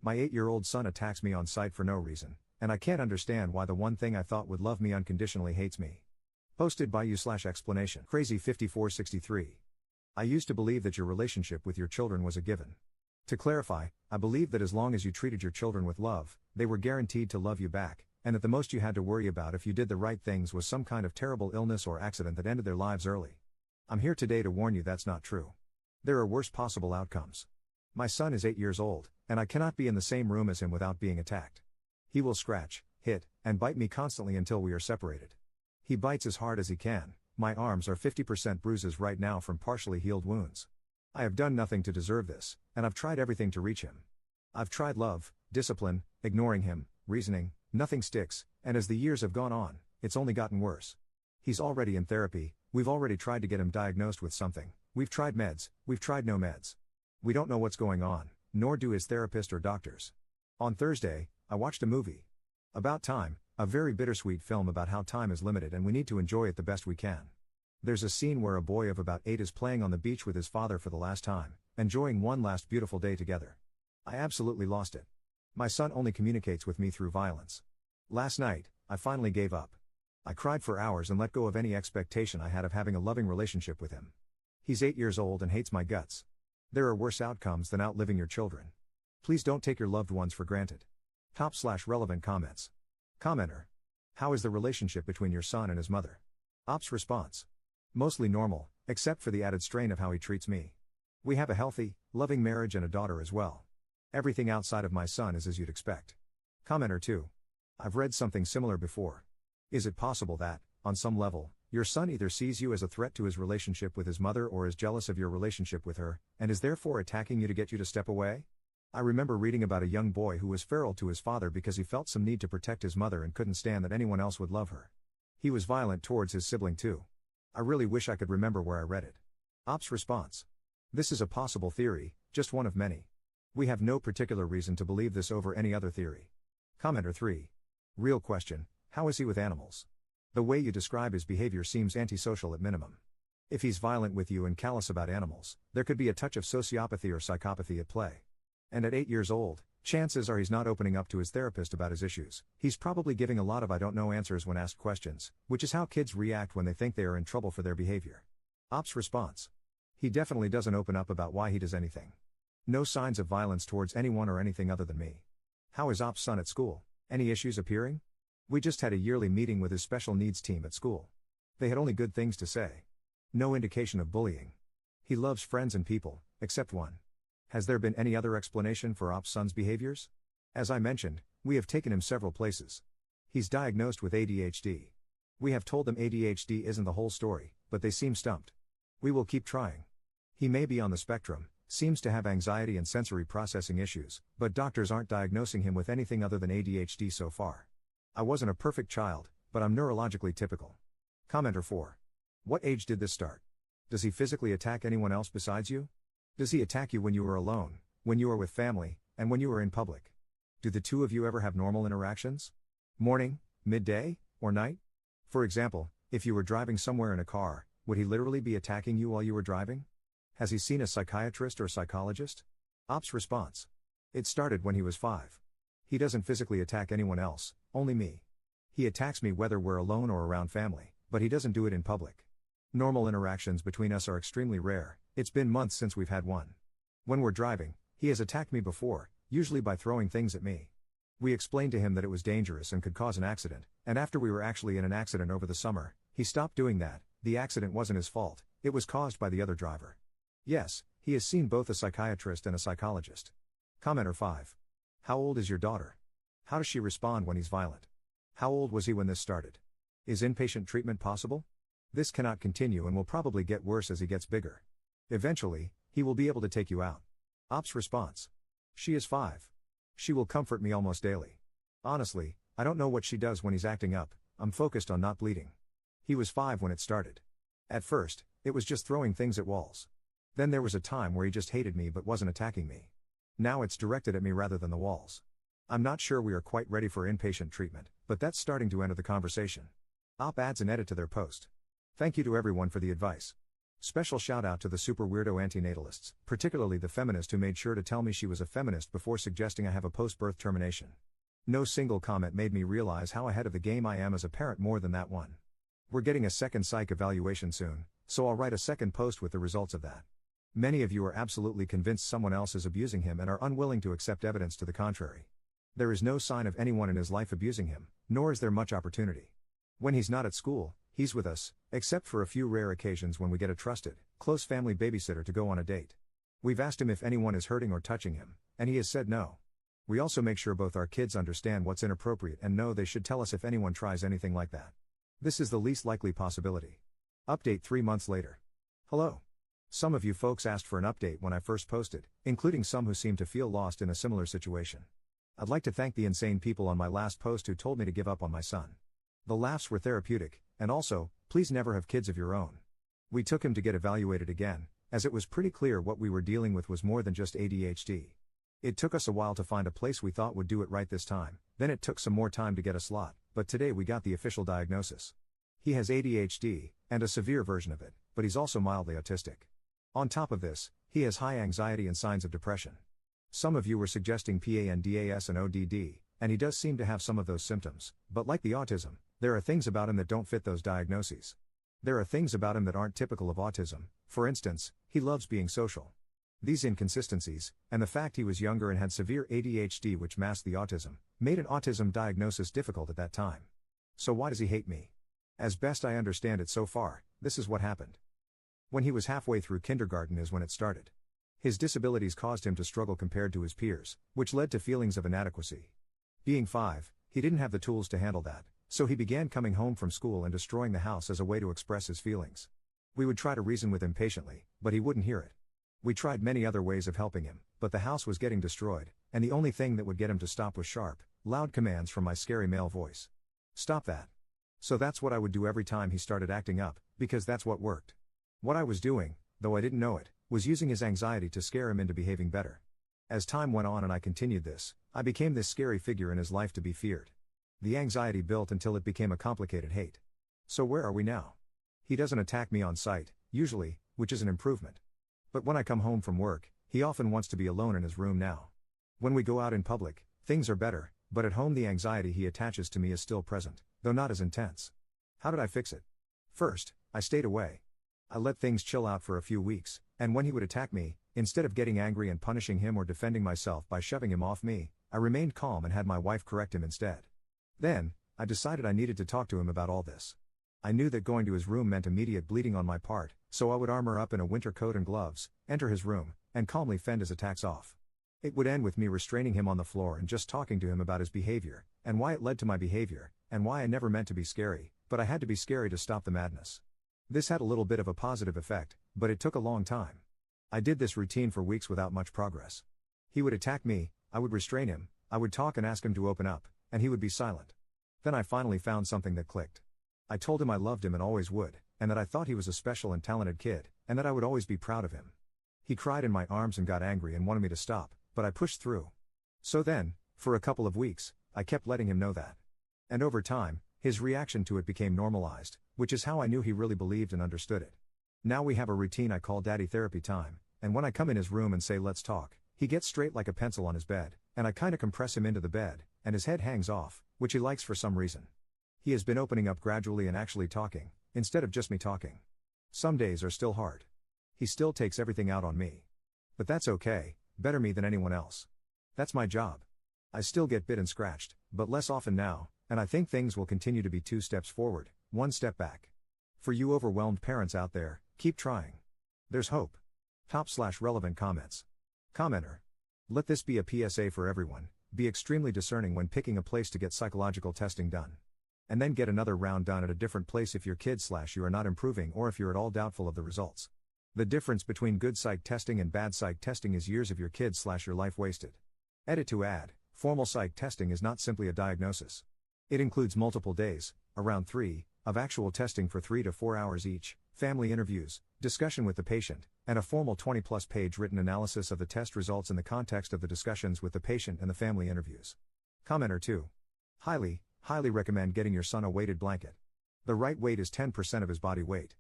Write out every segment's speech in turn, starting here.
My 8-year-old son attacks me on sight for no reason, and I can't understand why the one thing I thought would love me unconditionally hates me. Posted by you/explanation. Crazy 5463. I used to believe that your relationship with your children was a given. To clarify, I believed that as long as you treated your children with love, they were guaranteed to love you back, and that the most you had to worry about if you did the right things was some kind of terrible illness or accident that ended their lives early. I'm here today to warn you that's not true. There are worse possible outcomes. My son is 8 years old, and I cannot be in the same room as him without being attacked. He will scratch, hit, and bite me constantly until we are separated. He bites as hard as he can. My arms are 50% bruises right now from partially healed wounds. I have done nothing to deserve this, and I've tried everything to reach him. I've tried love, discipline, ignoring him, reasoning, nothing sticks, and as the years have gone on, it's only gotten worse. He's already in therapy, we've already tried to get him diagnosed with something, we've tried meds, we've tried no meds. We don't know what's going on, nor do his therapist or doctors. On Thursday, I watched a movie. About time, a very bittersweet film about how time is limited and we need to enjoy it the best we can. There's a scene where a boy of about 8 is playing on the beach with his father for the last time, enjoying one last beautiful day together. I absolutely lost it. My son only communicates with me through violence. Last night, I finally gave up. I cried for hours and let go of any expectation I had of having a loving relationship with him. He's 8 years old and hates my guts. There are worse outcomes than outliving your children. Please don't take your loved ones for granted. Top/relevant comments. Commenter. How is the relationship between your son and his mother? Ops response. Mostly normal, except for the added strain of how he treats me. We have a healthy, loving marriage and a daughter as well. Everything outside of my son is as you'd expect. Commenter 2. I've read something similar before. Is it possible that, on some level, your son either sees you as a threat to his relationship with his mother or is jealous of your relationship with her, and is therefore attacking you to get you to step away? I remember reading about a young boy who was feral to his father because he felt some need to protect his mother and couldn't stand that anyone else would love her. He was violent towards his sibling too. I really wish I could remember where I read it. Ops response. This is a possible theory, just one of many. We have no particular reason to believe this over any other theory. Commenter 3. Real question, how is he with animals? The way you describe his behavior seems antisocial at minimum. If he's violent with you and callous about animals, there could be a touch of sociopathy or psychopathy at play. And at 8 years old, chances are he's not opening up to his therapist about his issues. He's probably giving a lot of I don't know answers when asked questions, which is how kids react when they think they are in trouble for their behavior. Ops response. He definitely doesn't open up about why he does anything. No signs of violence towards anyone or anything other than me. How is Ops' son at school? Any issues appearing? We just had a yearly meeting with his special needs team at school. They had only good things to say. No indication of bullying. He loves friends and people, except one. Has there been any other explanation for Ops' son's behaviors? As I mentioned, we have taken him several places. He's diagnosed with ADHD. We have told them ADHD isn't the whole story, but they seem stumped. We will keep trying. He may be on the spectrum, seems to have anxiety and sensory processing issues, but doctors aren't diagnosing him with anything other than ADHD so far. I wasn't a perfect child, but I'm neurologically typical. Commenter 4. What age did this start? Does he physically attack anyone else besides you? Does he attack you when you are alone, when you are with family, and when you are in public? Do the two of you ever have normal interactions? Morning, midday, or night? For example, if you were driving somewhere in a car, would he literally be attacking you while you were driving? Has he seen a psychiatrist or psychologist? Ops response. It started when he was 5. He doesn't physically attack anyone else, only me. He attacks me whether we're alone or around family, but he doesn't do it in public. Normal interactions between us are extremely rare. It's been months since we've had one. When we're driving, he has attacked me before, usually by throwing things at me. We explained to him that it was dangerous and could cause an accident, and after we were actually in an accident over the summer, he stopped doing that. The accident wasn't his fault, it was caused by the other driver. Yes, he has seen both a psychiatrist and a psychologist. Commenter 5. How old is your daughter? How does she respond when he's violent? How old was he when this started? Is inpatient treatment possible? This cannot continue and will probably get worse as he gets bigger. Eventually, he will be able to take you out. Ops response. She is 5. She will comfort me almost daily. Honestly, I don't know what she does when he's acting up, I'm focused on not bleeding. He was 5 when it started. At first, it was just throwing things at walls. Then there was a time where he just hated me but wasn't attacking me. Now it's directed at me rather than the walls. I'm not sure we are quite ready for inpatient treatment, but that's starting to enter the conversation. Op adds an edit to their post. Thank you to everyone for the advice. Special shout out to the super weirdo antinatalists, particularly the feminist who made sure to tell me she was a feminist before suggesting I have a post-birth termination. No single comment made me realize how ahead of the game I am as a parent more than that one. We're getting a second psych evaluation soon, so I'll write a second post with the results of that. Many of you are absolutely convinced someone else is abusing him and are unwilling to accept evidence to the contrary. There is no sign of anyone in his life abusing him, nor is there much opportunity. When he's not at school, he's with us, except for a few rare occasions when we get a trusted, close family babysitter to go on a date. We've asked him if anyone is hurting or touching him, and he has said no. We also make sure both our kids understand what's inappropriate and know they should tell us if anyone tries anything like that. This is the least likely possibility. Update 3 months later. Hello. Some of you folks asked for an update when I first posted, including some who seem to feel lost in a similar situation. I'd like to thank the insane people on my last post who told me to give up on my son. The laughs were therapeutic, and also, please never have kids of your own. We took him to get evaluated again, as it was pretty clear what we were dealing with was more than just ADHD. It took us a while to find a place we thought would do it right this time, then it took some more time to get a slot, but today we got the official diagnosis. He has ADHD, and a severe version of it, but he's also mildly autistic. On top of this, he has high anxiety and signs of depression. Some of you were suggesting PANDAS and ODD, and he does seem to have some of those symptoms, but like the autism, there are things about him that don't fit those diagnoses. There are things about him that aren't typical of autism. For instance, he loves being social. These inconsistencies, and the fact he was younger and had severe ADHD which masked the autism, made an autism diagnosis difficult at that time. So why does he hate me? As best I understand it so far, this is what happened. When he was halfway through kindergarten is when it started. His disabilities caused him to struggle compared to his peers, which led to feelings of inadequacy. Being 5, he didn't have the tools to handle that, so he began coming home from school and destroying the house as a way to express his feelings. We would try to reason with him patiently, but he wouldn't hear it. We tried many other ways of helping him, but the house was getting destroyed, and the only thing that would get him to stop was sharp, loud commands from my scary male voice. Stop that. So that's what I would do every time he started acting up, because that's what worked. What I was doing, though I didn't know it, was using his anxiety to scare him into behaving better. As time went on and I continued this, I became this scary figure in his life to be feared. The anxiety built until it became a complicated hate. So where are we now? He doesn't attack me on sight, usually, which is an improvement. But when I come home from work, he often wants to be alone in his room now. When we go out in public, things are better, but at home the anxiety he attaches to me is still present, though not as intense. How did I fix it? First, I stayed away. I let things chill out for a few weeks, and when he would attack me, instead of getting angry and punishing him or defending myself by shoving him off me, I remained calm and had my wife correct him instead. Then, I decided I needed to talk to him about all this. I knew that going to his room meant immediate bleeding on my part, so I would armor up in a winter coat and gloves, enter his room, and calmly fend his attacks off. It would end with me restraining him on the floor and just talking to him about his behavior, and why it led to my behavior, and why I never meant to be scary, but I had to be scary to stop the madness. This had a little bit of a positive effect, but it took a long time. I did this routine for weeks without much progress. He would attack me, I would restrain him, I would talk and ask him to open up, and he would be silent. Then I finally found something that clicked. I told him I loved him and always would, and that I thought he was a special and talented kid, and that I would always be proud of him. He cried in my arms and got angry and wanted me to stop, but I pushed through. So then, for a couple of weeks, I kept letting him know that. And over time, his reaction to it became normalized, which is how I knew he really believed and understood it. Now we have a routine I call Daddy Therapy Time, and when I come in his room and say let's talk, he gets straight like a pencil on his bed, and I kinda compress him into the bed, and his head hangs off, which he likes for some reason. He has been opening up gradually and actually talking, instead of just me talking. Some days are still hard. He still takes everything out on me. But that's okay, better me than anyone else. That's my job. I still get bit and scratched, but less often now, and I think things will continue to be 2 steps forward, 1 step back. For you overwhelmed parents out there, keep trying. There's hope. Top/relevant comments. Commenter. Let this be a PSA for everyone, be extremely discerning when picking a place to get psychological testing done. And then get another round done at a different place if your kid/you are not improving or if you're at all doubtful of the results. The difference between good psych testing and bad psych testing is years of your kid/your life wasted. Edit to add, formal psych testing is not simply a diagnosis. It includes multiple days, around 3, of actual testing for 3 to 4 hours each, family interviews, discussion with the patient, and a formal 20-plus page written analysis of the test results in the context of the discussions with the patient and the family interviews. Commenter 2. Highly recommend getting your son a weighted blanket. The right weight is 10% of his body weight.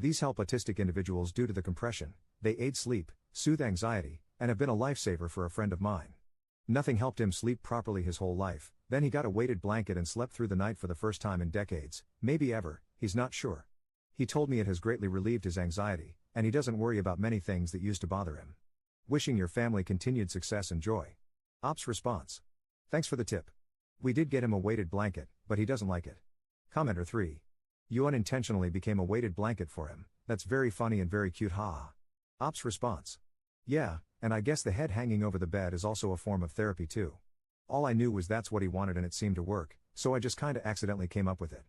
These help autistic individuals due to the compression, they aid sleep, soothe anxiety, and have been a lifesaver for a friend of mine. Nothing helped him sleep properly his whole life, then he got a weighted blanket and slept through the night for the first time in decades, maybe ever, he's not sure. He told me it has greatly relieved his anxiety, and he doesn't worry about many things that used to bother him. Wishing your family continued success and joy. Ops response. Thanks for the tip. We did get him a weighted blanket, but he doesn't like it. Commenter 3. You unintentionally became a weighted blanket for him, that's very funny and very cute, haha. Ops response. Yeah, and I guess the head hanging over the bed is also a form of therapy too. All I knew was that's what he wanted and it seemed to work, so I just kinda accidentally came up with it.